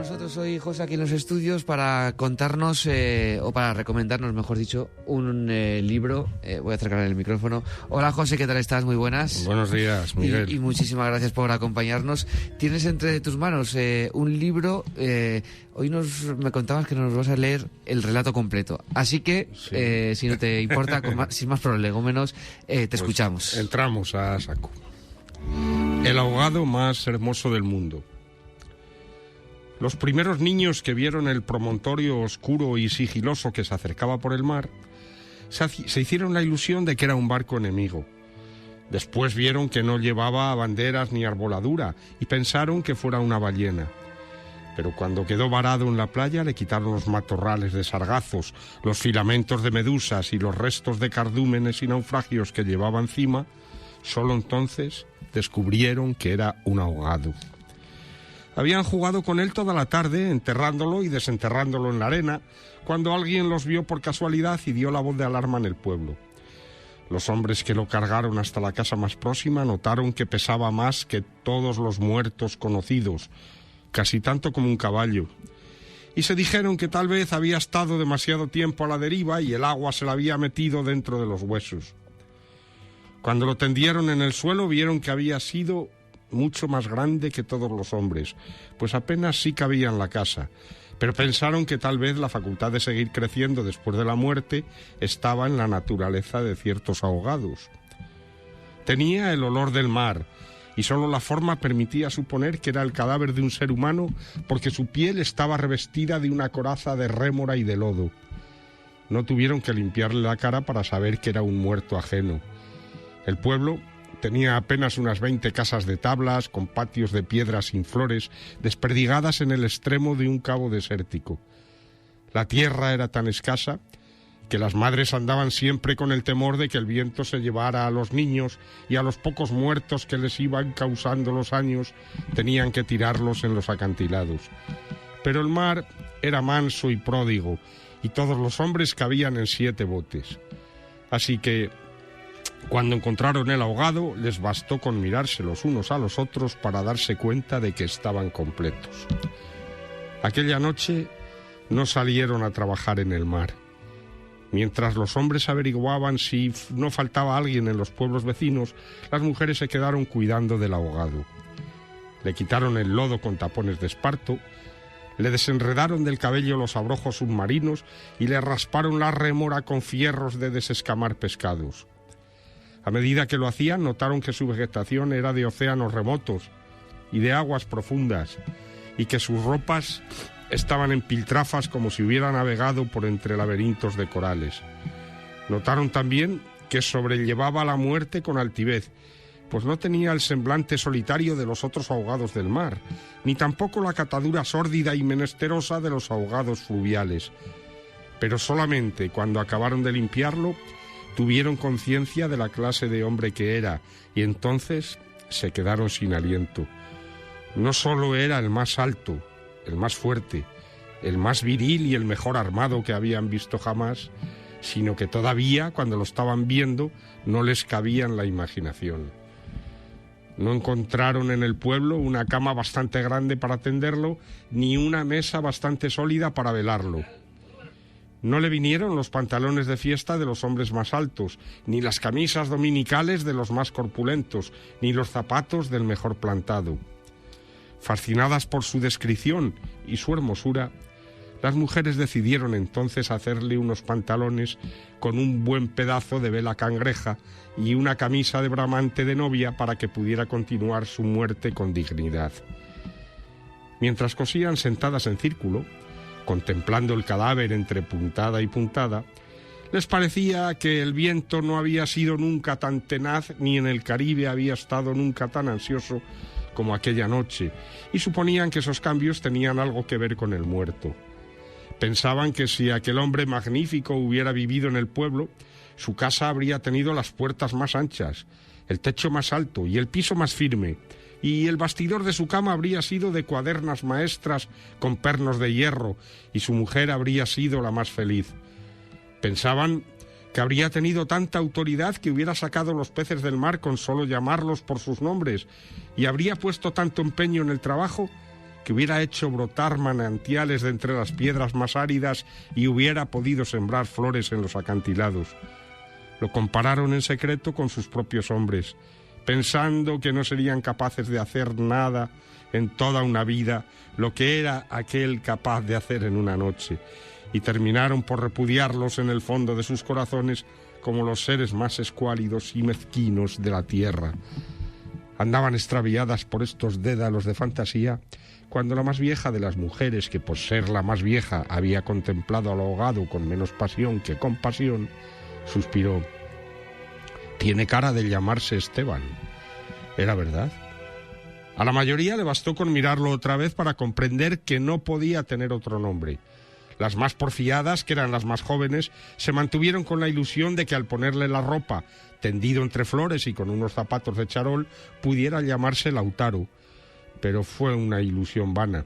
nosotros hoy José aquí en los estudios para contarnos, o para recomendarnos, mejor dicho, un libro. Voy a acercar el micrófono. Hola José, ¿qué tal estás? Muy buenas. Buenos días, Miguel. Y muchísimas gracias por acompañarnos. Tienes entre tus manos un libro. Hoy me contabas que nos vas a leer el relato completo. Así que, sí. Si no te importa, sin más prolegómenos, te escuchamos. Entramos a saco. El ahogado más hermoso del mundo. Los primeros niños que vieron el promontorio oscuro y sigiloso que se acercaba por el mar se hicieron la ilusión de que era un barco enemigo. Después vieron que no llevaba banderas ni arboladura y pensaron que fuera una ballena. Pero cuando quedó varado en la playa le quitaron los matorrales de sargazos, los filamentos de medusas y los restos de cardúmenes y naufragios que llevaba encima. Solo entonces descubrieron que era un ahogado. Habían jugado con él toda la tarde, enterrándolo y desenterrándolo en la arena, cuando alguien los vio por casualidad y dio la voz de alarma en el pueblo. Los hombres que lo cargaron hasta la casa más próxima notaron que pesaba más que todos los muertos conocidos, casi tanto como un caballo, y se dijeron que tal vez había estado demasiado tiempo a la deriva y el agua se le había metido dentro de los huesos. Cuando lo tendieron en el suelo vieron que había sido mucho más grande que todos los hombres, pues apenas sí cabía en la casa, pero pensaron que tal vez la facultad de seguir creciendo después de la muerte estaba en la naturaleza de ciertos ahogados. Tenía el olor del mar, y solo la forma permitía suponer que era el cadáver de un ser humano, porque su piel estaba revestida de una coraza de rémora y de lodo. No tuvieron que limpiarle la cara para saber que era un muerto ajeno. El pueblo tenía apenas unas 20 casas de tablas, con patios de piedras sin flores, desperdigadas en el extremo de un cabo desértico. La tierra era tan escasa que las madres andaban siempre con el temor de que el viento se llevara a los niños y a los pocos muertos que les iban causando los años tenían que tirarlos en los acantilados. Pero el mar era manso y pródigo y todos los hombres cabían en 7 botes. Así que cuando encontraron el ahogado, les bastó con mirarse los unos a los otros para darse cuenta de que estaban completos. Aquella noche no salieron a trabajar en el mar. Mientras los hombres averiguaban si no faltaba alguien en los pueblos vecinos, las mujeres se quedaron cuidando del ahogado. Le quitaron el lodo con tapones de esparto, le desenredaron del cabello los abrojos submarinos y le rasparon la rémora con fierros de desescamar pescados. A medida que lo hacían, notaron que su vegetación era de océanos remotos y de aguas profundas, y que sus ropas estaban en piltrafas como si hubiera navegado por entre laberintos de corales. Notaron también que sobrellevaba la muerte con altivez, pues no tenía el semblante solitario de los otros ahogados del mar, ni tampoco la catadura sórdida y menesterosa de los ahogados fluviales. Pero solamente cuando acabaron de limpiarlo, tuvieron conciencia de la clase de hombre que era, y entonces se quedaron sin aliento. No solo era el más alto, el más fuerte, el más viril y el mejor armado que habían visto jamás, sino que todavía, cuando lo estaban viendo, no les cabía en la imaginación. No encontraron en el pueblo una cama bastante grande para tenderlo, ni una mesa bastante sólida para velarlo. No le vinieron los pantalones de fiesta de los hombres más altos, ni las camisas dominicales de los más corpulentos, ni los zapatos del mejor plantado. Fascinadas por su descripción y su hermosura, las mujeres decidieron entonces hacerle unos pantalones con un buen pedazo de vela cangreja y una camisa de bramante de novia para que pudiera continuar su muerte con dignidad. Mientras cosían sentadas en círculo, contemplando el cadáver entre puntada y puntada, les parecía que el viento no había sido nunca tan tenaz ni en el Caribe había estado nunca tan ansioso como aquella noche, y suponían que esos cambios tenían algo que ver con el muerto. Pensaban que si aquel hombre magnífico hubiera vivido en el pueblo, su casa habría tenido las puertas más anchas, el techo más alto y el piso más firme, y el bastidor de su cama habría sido de cuadernas maestras con pernos de hierro, y su mujer habría sido la más feliz. Pensaban que habría tenido tanta autoridad que hubiera sacado los peces del mar con solo llamarlos por sus nombres, y habría puesto tanto empeño en el trabajo que hubiera hecho brotar manantiales de entre las piedras más áridas y hubiera podido sembrar flores en los acantilados. Lo compararon en secreto con sus propios hombres, pensando que no serían capaces de hacer nada en toda una vida lo que era aquel capaz de hacer en una noche, y terminaron por repudiarlos en el fondo de sus corazones como los seres más escuálidos y mezquinos de la tierra. Andaban extraviadas por estos dédalos de fantasía cuando la más vieja de las mujeres, que por ser la más vieja había contemplado al ahogado con menos pasión que compasión, suspiró. «Tiene cara de llamarse Esteban». Era verdad. A la mayoría le bastó con mirarlo otra vez para comprender que no podía tener otro nombre. Las más porfiadas, que eran las más jóvenes, se mantuvieron con la ilusión de que al ponerle la ropa, tendido entre flores y con unos zapatos de charol, pudiera llamarse Lautaro. Pero fue una ilusión vana.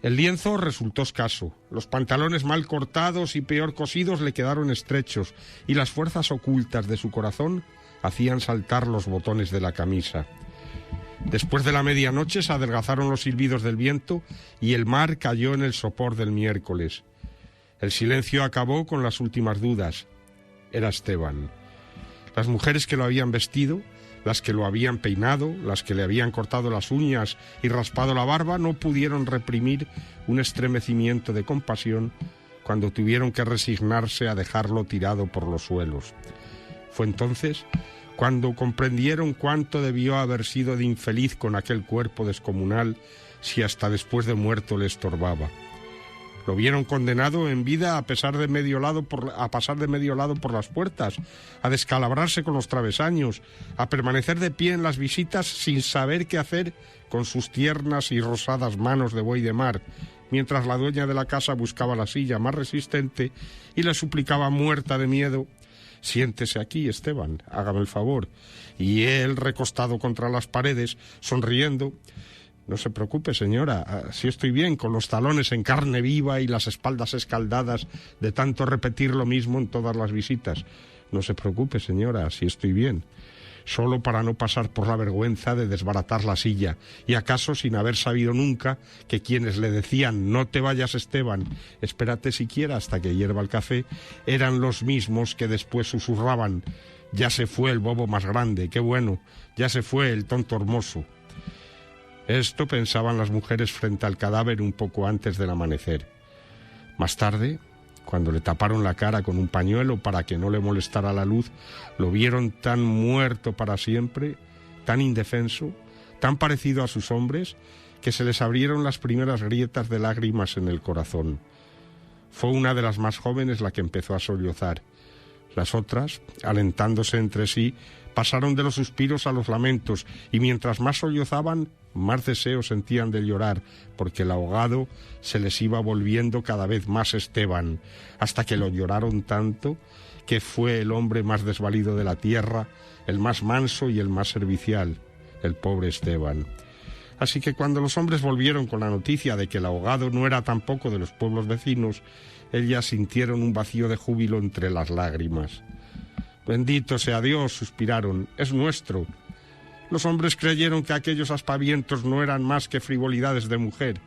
El lienzo resultó escaso, los pantalones mal cortados y peor cosidos le quedaron estrechos, y las fuerzas ocultas de su corazón hacían saltar los botones de la camisa. Después de la medianoche se adelgazaron los silbidos del viento y el mar cayó en el sopor del miércoles. El silencio acabó con las últimas dudas. Era Esteban. Las mujeres que lo habían vestido, las que lo habían peinado, las que le habían cortado las uñas y raspado la barba, no pudieron reprimir un estremecimiento de compasión cuando tuvieron que resignarse a dejarlo tirado por los suelos. Fue entonces cuando comprendieron cuánto debió haber sido de infeliz con aquel cuerpo descomunal si hasta después de muerto le estorbaba. Lo vieron condenado en vida a pasar de medio lado por las puertas, a descalabrarse con los travesaños, a permanecer de pie en las visitas sin saber qué hacer con sus tiernas y rosadas manos de buey de mar, mientras la dueña de la casa buscaba la silla más resistente y le suplicaba muerta de miedo: «Siéntese aquí, Esteban, hágame el favor». Y él, recostado contra las paredes, sonriendo: «No se preocupe, señora, así estoy bien, con los talones en carne viva y las espaldas escaldadas de tanto repetir lo mismo en todas las visitas. No se preocupe, señora, así estoy bien. Solo para no pasar por la vergüenza de desbaratar la silla, y acaso sin haber sabido nunca que quienes le decían «No te vayas, Esteban, espérate siquiera hasta que hierva el café», eran los mismos que después susurraban «Ya se fue el bobo más grande, qué bueno, ya se fue el tonto hermoso». Esto pensaban las mujeres frente al cadáver un poco antes del amanecer. Más tarde, cuando le taparon la cara con un pañuelo para que no le molestara la luz, lo vieron tan muerto para siempre, tan indefenso, tan parecido a sus hombres, que se les abrieron las primeras grietas de lágrimas en el corazón. Fue una de las más jóvenes la que empezó a sollozar. Las otras, alentándose entre sí, pasaron de los suspiros a los lamentos, y mientras más sollozaban, más deseo sentían de llorar, porque el ahogado se les iba volviendo cada vez más Esteban, hasta que lo lloraron tanto que fue el hombre más desvalido de la tierra, el más manso y el más servicial, el pobre Esteban. Así que cuando los hombres volvieron con la noticia de que el ahogado no era tampoco de los pueblos vecinos, ellas sintieron un vacío de júbilo entre las lágrimas. «Bendito sea Dios», suspiraron, «es nuestro». Los hombres creyeron que aquellos aspavientos no eran más que frivolidades de mujer.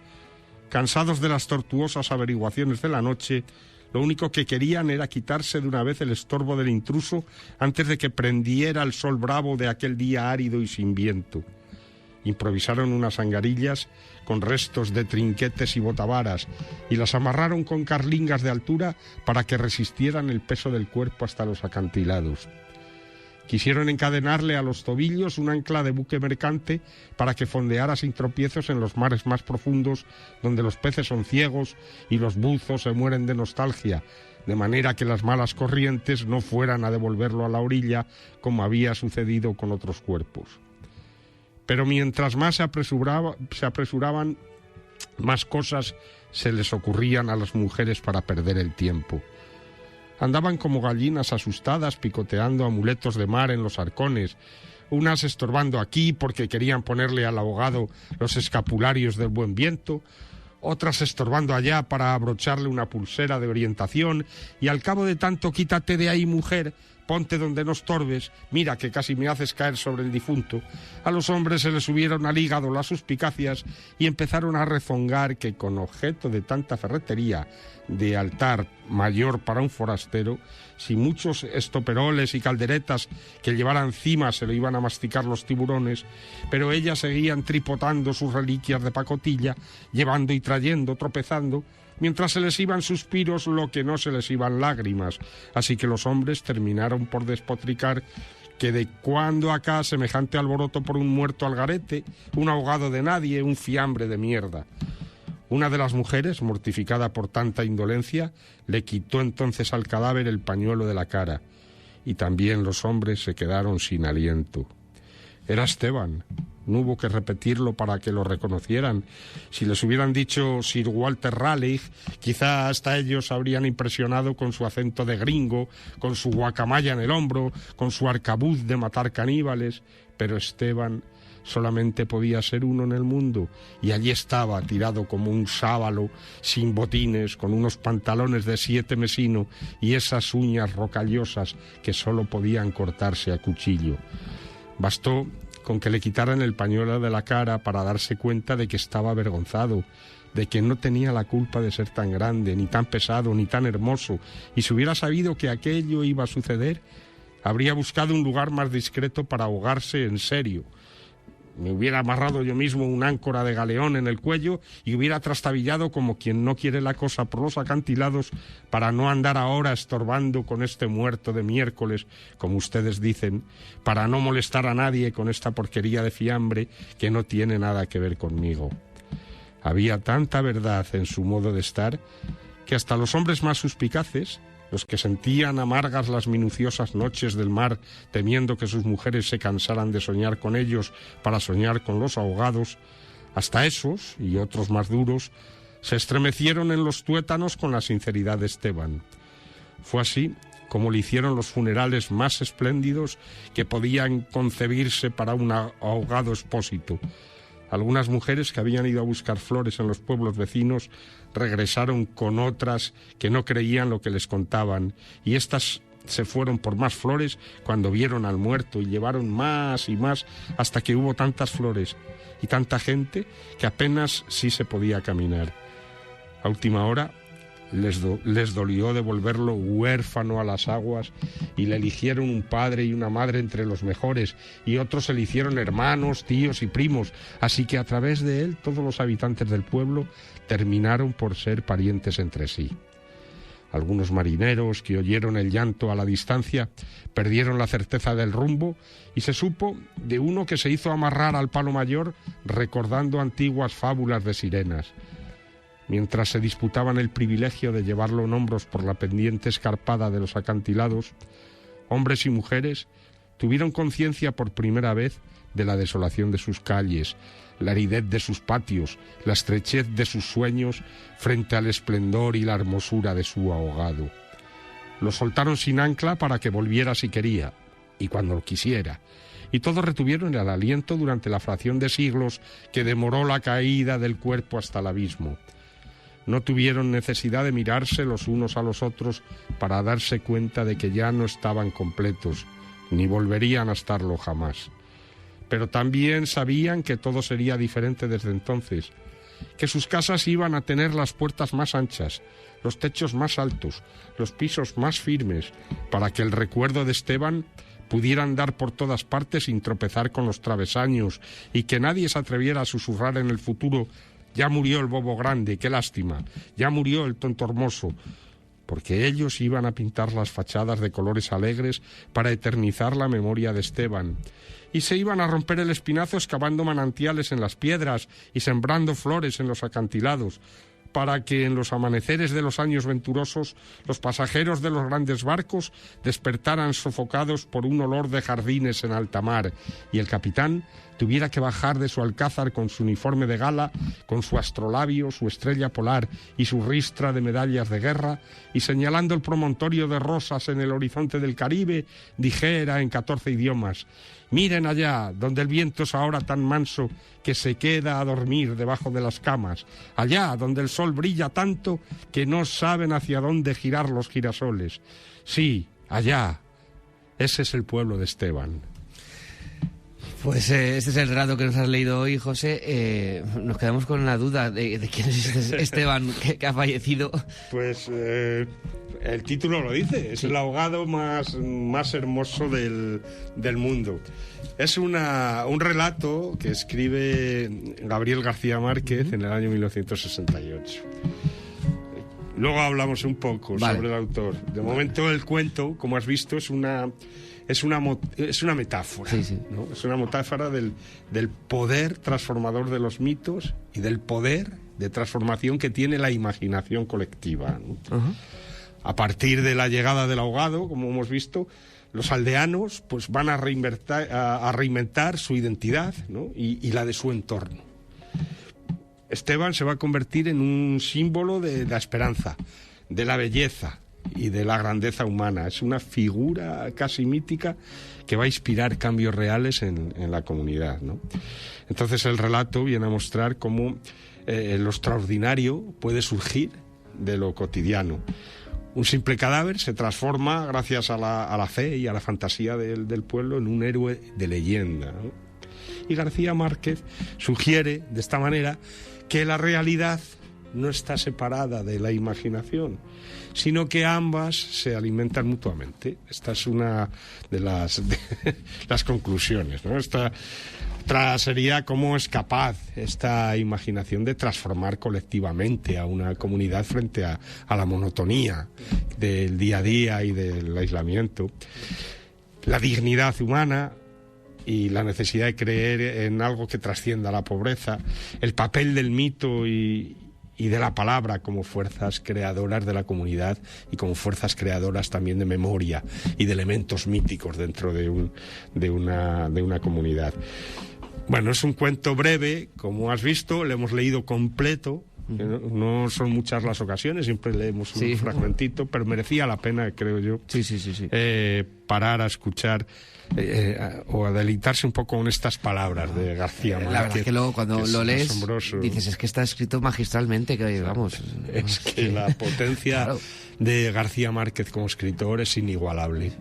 Cansados de las tortuosas averiguaciones de la noche, lo único que querían era quitarse de una vez el estorbo del intruso antes de que prendiera el sol bravo de aquel día árido y sin viento. Improvisaron unas angarillas con restos de trinquetes y botavaras y las amarraron con carlingas de altura para que resistieran el peso del cuerpo hasta los acantilados. Quisieron encadenarle a los tobillos un ancla de buque mercante para que fondeara sin tropiezos en los mares más profundos, donde los peces son ciegos y los buzos se mueren de nostalgia, de manera que las malas corrientes no fueran a devolverlo a la orilla como había sucedido con otros cuerpos. Pero mientras más se apresuraban, más cosas se les ocurrían a las mujeres para perder el tiempo. Andaban como gallinas asustadas picoteando amuletos de mar en los arcones, unas estorbando aquí porque querían ponerle al ahogado los escapularios del buen viento, otras estorbando allá para abrocharle una pulsera de orientación, y al cabo de tanto «quítate de ahí, mujer», ponte donde no estorbes, mira que casi me haces caer sobre el difunto, a los hombres se les subieron al hígado las suspicacias y empezaron a rezongar que con objeto de tanta ferretería de altar mayor para un forastero, si muchos estoperoles y calderetas que llevara encima se lo iban a masticar los tiburones, pero ellas seguían tripotando sus reliquias de pacotilla, llevando y trayendo, tropezando, mientras se les iban suspiros lo que no se les iban lágrimas, así que los hombres terminaron por despotricar que de cuando acá semejante alboroto por un muerto al garete, un ahogado de nadie, un fiambre de mierda. Una de las mujeres, mortificada por tanta indolencia, le quitó entonces al cadáver el pañuelo de la cara, y también los hombres se quedaron sin aliento. Era Esteban. No hubo que repetirlo para que lo reconocieran. Si les hubieran dicho Sir Walter Raleigh, quizá hasta ellos habrían impresionado con su acento de gringo, con su guacamaya en el hombro, con su arcabuz de matar caníbales, pero Esteban solamente podía ser uno en el mundo, y allí estaba, tirado como un sábalo, sin botines, con unos pantalones de 7 mesino y esas uñas rocallosas que solo podían cortarse a cuchillo. Bastó con que le quitaran el pañuelo de la cara para darse cuenta de que estaba avergonzado, de que no tenía la culpa de ser tan grande, ni tan pesado, ni tan hermoso, y si hubiera sabido que aquello iba a suceder, habría buscado un lugar más discreto para ahogarse en serio. Me hubiera amarrado yo mismo un áncora de galeón en el cuello y hubiera trastabillado como quien no quiere la cosa por los acantilados para no andar ahora estorbando con este muerto de miércoles, como ustedes dicen, para no molestar a nadie con esta porquería de fiambre que no tiene nada que ver conmigo. Había tanta verdad en su modo de estar que hasta los hombres más suspicaces, los que sentían amargas las minuciosas noches del mar, temiendo que sus mujeres se cansaran de soñar con ellos para soñar con los ahogados, hasta esos, y otros más duros, se estremecieron en los tuétanos con la sinceridad de Esteban. Fue así como le hicieron los funerales más espléndidos que podían concebirse para un ahogado expósito. Algunas mujeres que habían ido a buscar flores en los pueblos vecinos regresaron con otras que no creían lo que les contaban, y éstas se fueron por más flores cuando vieron al muerto y llevaron más y más hasta que hubo tantas flores y tanta gente que apenas sí se podía caminar. A última hora les dolió devolverlo huérfano a las aguas y le eligieron un padre y una madre entre los mejores, y otros se le hicieron hermanos, tíos y primos, así que a través de él todos los habitantes del pueblo terminaron por ser parientes entre sí. Algunos marineros que oyeron el llanto a la distancia perdieron la certeza del rumbo, y se supo de uno que se hizo amarrar al palo mayor recordando antiguas fábulas de sirenas. Mientras se disputaban el privilegio de llevarlo en hombros por la pendiente escarpada de los acantilados, hombres y mujeres tuvieron conciencia por primera vez de la desolación de sus calles, la aridez de sus patios, la estrechez de sus sueños frente al esplendor y la hermosura de su ahogado. Lo soltaron sin ancla para que volviera si quería, y cuando lo quisiera, y todos retuvieron el aliento durante la fracción de siglos que demoró la caída del cuerpo hasta el abismo. No tuvieron necesidad de mirarse los unos a los otros para darse cuenta de que ya no estaban completos, ni volverían a estarlo jamás. Pero también sabían que todo sería diferente desde entonces, que sus casas iban a tener las puertas más anchas, los techos más altos, los pisos más firmes, para que el recuerdo de Esteban pudiera andar por todas partes sin tropezar con los travesaños, y que nadie se atreviera a susurrar en el futuro: ya murió el bobo grande, qué lástima, ya murió el tonto hermoso, porque ellos iban a pintar las fachadas de colores alegres para eternizar la memoria de Esteban, y se iban a romper el espinazo excavando manantiales en las piedras y sembrando flores en los acantilados, para que en los amaneceres de los años venturosos los pasajeros de los grandes barcos despertaran sofocados por un olor de jardines en alta mar, y el capitán tuviera que bajar de su alcázar con su uniforme de gala, con su astrolabio, su estrella polar y su ristra de medallas de guerra, y señalando el promontorio de rosas en el horizonte del Caribe, dijera en 14 idiomas: miren allá, donde el viento es ahora tan manso que se queda a dormir debajo de las camas, allá donde el sol brilla tanto que no saben hacia dónde girar los girasoles. Sí, allá. Ese es el pueblo de Esteban. Pues este es el relato que nos has leído hoy, José. Nos quedamos con la duda de quién es este Esteban que ha fallecido. Pues el título lo dice, es sí. El ahogado más hermoso del mundo. Es un relato que escribe Gabriel García Márquez en el año 1968. Luego hablamos un poco sobre el autor. De momento el cuento, como has visto, es una metáfora, sí. ¿no? Es una metáfora del poder transformador de los mitos y del poder de transformación que tiene la imaginación colectiva, ¿no? A partir de la llegada del ahogado, como hemos visto, los aldeanos pues van a reinventar su identidad, ¿no? y la de su entorno. Esteban se va a convertir en un símbolo de la esperanza, de la belleza y de la grandeza humana. Es una figura casi mítica que va a inspirar cambios reales en la comunidad, ¿no? Entonces el relato viene a mostrar cómo lo extraordinario puede surgir de lo cotidiano. Un simple cadáver se transforma, gracias a la fe y a la fantasía del pueblo, en un héroe de leyenda, ¿no? Y García Márquez sugiere de esta manera que la realidad no está separada de la imaginación, sino que ambas se alimentan mutuamente. Esta es una de las conclusiones, ¿no? Otra sería cómo es capaz esta imaginación de transformar colectivamente a una comunidad frente a la monotonía del día a día y del aislamiento. La dignidad humana y la necesidad de creer en algo que trascienda la pobreza, el papel del mito y de la palabra como fuerzas creadoras de la comunidad y como fuerzas creadoras también de memoria y de elementos míticos dentro de una comunidad. Bueno, es un cuento breve, como has visto, lo hemos leído completo. No son muchas las ocasiones, siempre leemos un fragmentito, pero merecía la pena, creo yo, parar a escuchar o a deleitarse un poco con estas palabras de García Márquez. La verdad es que luego cuando lo lees asombroso. Dices, es que está escrito magistralmente, que vamos. Es que la potencia de García Márquez como escritor es inigualable.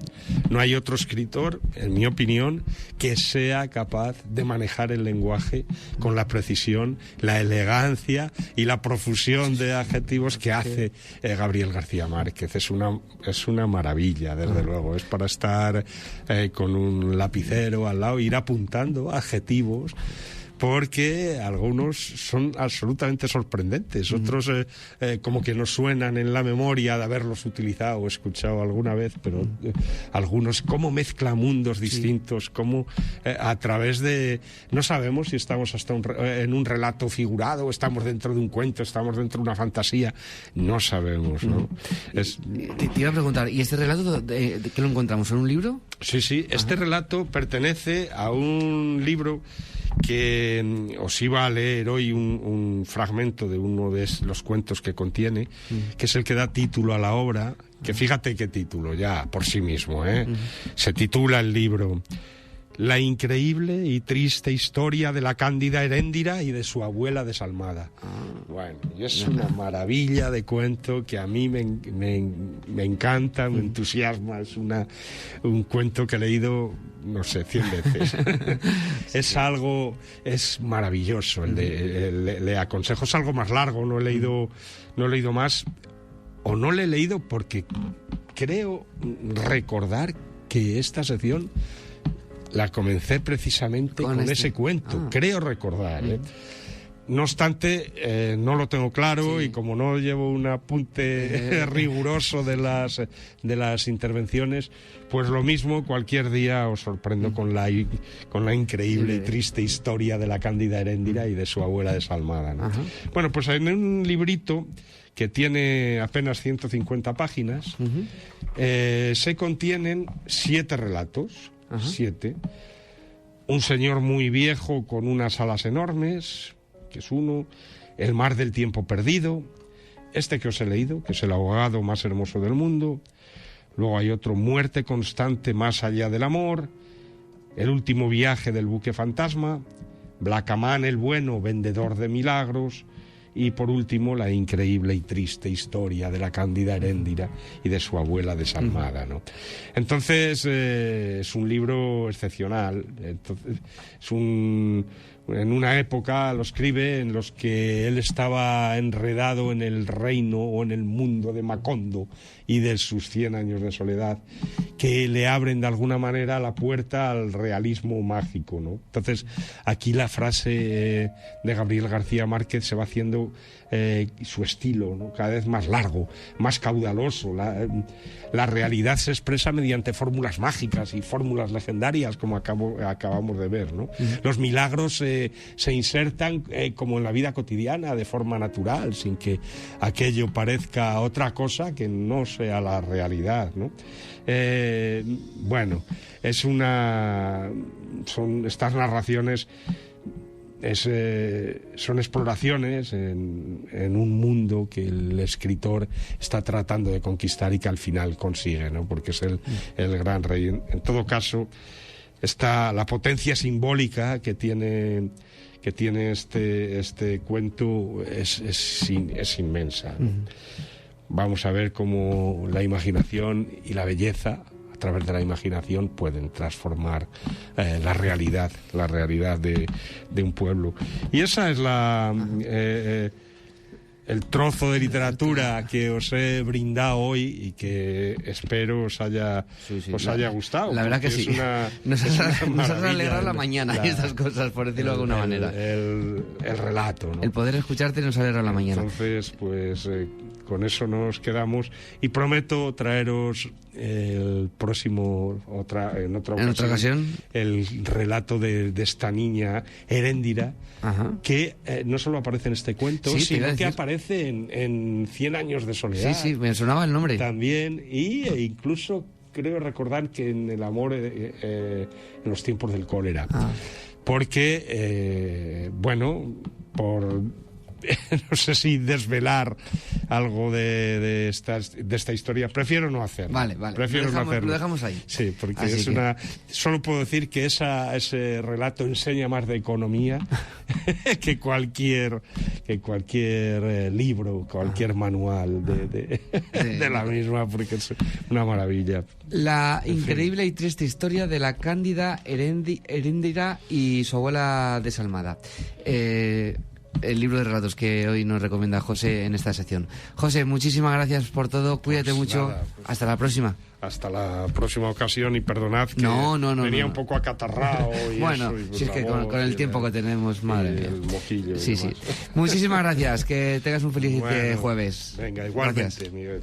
No hay otro escritor, en mi opinión, que sea capaz de manejar el lenguaje con la precisión, la elegancia y la profusión de adjetivos que hace Gabriel García Márquez. Es una maravilla, desde luego. Es para estar con un lapicero al lado, ir apuntando adjetivos, porque algunos son absolutamente sorprendentes, otros como que nos suenan en la memoria de haberlos utilizado o escuchado alguna vez, pero algunos cómo mezcla mundos distintos, cómo a través de... No sabemos si estamos en un relato figurado, estamos dentro de un cuento, estamos dentro de una fantasía, no sabemos, ¿no? Te iba a preguntar, ¿y este relato de qué lo encontramos? ¿En un libro? Sí, este relato pertenece a un libro que os iba a leer hoy un fragmento de uno de los cuentos que contiene, que es el que da título a la obra, que fíjate qué título ya por sí mismo, Se titula el libro La increíble y triste historia de la cándida Heréndira y de su abuela desalmada. Bueno, y es una maravilla de cuento que a mí me encanta, me entusiasma. Es un cuento que he leído, no sé, 100 veces. Es maravilloso. Le aconsejo, es algo más largo, no he leído más, o no le he leído porque creo recordar que esta sección la comencé precisamente con ese cuento, creo recordar, No obstante, no lo tengo claro, y como no llevo un apunte riguroso de las intervenciones, pues lo mismo, cualquier día os sorprendo con la increíble y triste historia de la cándida Heréndira y de su abuela desalmada, ¿no? Bueno, pues en un librito que tiene apenas 150 páginas, se contienen 7 relatos. 7. Un señor muy viejo con unas alas enormes, que es uno. El mar del tiempo perdido, este que os he leído, que es el ahogado más hermoso del mundo. Luego hay otro, Muerte constante más allá del amor. El último viaje del buque fantasma. Blackaman el bueno, vendedor de milagros. Y por último, la increíble y triste historia de la Cándida Heréndira y de su abuela desalmada, ¿no? Entonces, es un libro excepcional. Entonces, en una época lo escribe en los que él estaba enredado en el reino o en el mundo de Macondo y de sus 100 años de soledad, que le abren de alguna manera la puerta al realismo mágico, ¿no? Entonces, aquí la frase de Gabriel García Márquez se va haciendo su estilo, ¿no? Cada vez más largo, más caudaloso. La realidad se expresa mediante fórmulas mágicas y fórmulas legendarias, como acabamos de ver, ¿no? Los milagros se insertan como en la vida cotidiana, de forma natural, sin que aquello parezca otra cosa que no sea la realidad, ¿no? Bueno, son estas narraciones, son exploraciones en un mundo que el escritor está tratando de conquistar y que al final consigue, ¿no? Porque es el gran rey. En todo caso, está la potencia simbólica que tiene este cuento es inmensa, ¿no? Vamos a ver cómo la imaginación y la belleza, a través de la imaginación, pueden transformar la realidad de un pueblo. Y esa es el trozo de literatura que os he brindado hoy y que espero os haya gustado. La verdad que sí. Nos has alegrado la mañana estas cosas, por decirlo de alguna manera. El relato, ¿no? El poder escucharte nos alegra la mañana. Entonces, pues con eso nos quedamos y prometo traeros en otra ocasión el relato de esta niña Heréndira. Ajá. Que no solo aparece en este cuento, sino que aparece en 100 años de soledad. Sí, me sonaba el nombre. También, e incluso creo recordar que en El amor en los tiempos del cólera. Porque, no sé si desvelar algo de esta historia. Prefiero no hacerlo. Vale. Lo dejamos ahí. Sí, porque solo puedo decir que ese relato enseña más de economía que cualquier libro, cualquier manual de la misma, porque es una maravilla. La increíble y triste historia de la Cándida Heréndira y su abuela desalmada. El libro de relatos que hoy nos recomienda José en esta sección. José, muchísimas gracias por todo. Cuídate mucho. Nada, hasta la próxima. Hasta la próxima ocasión y perdonad que venía un poco acatarrado. Bueno, si es que con el tiempo que tenemos, madre mía. El mojillo. Sí. Muchísimas gracias. Que tengas un feliz jueves. Venga, igualmente, Miguel.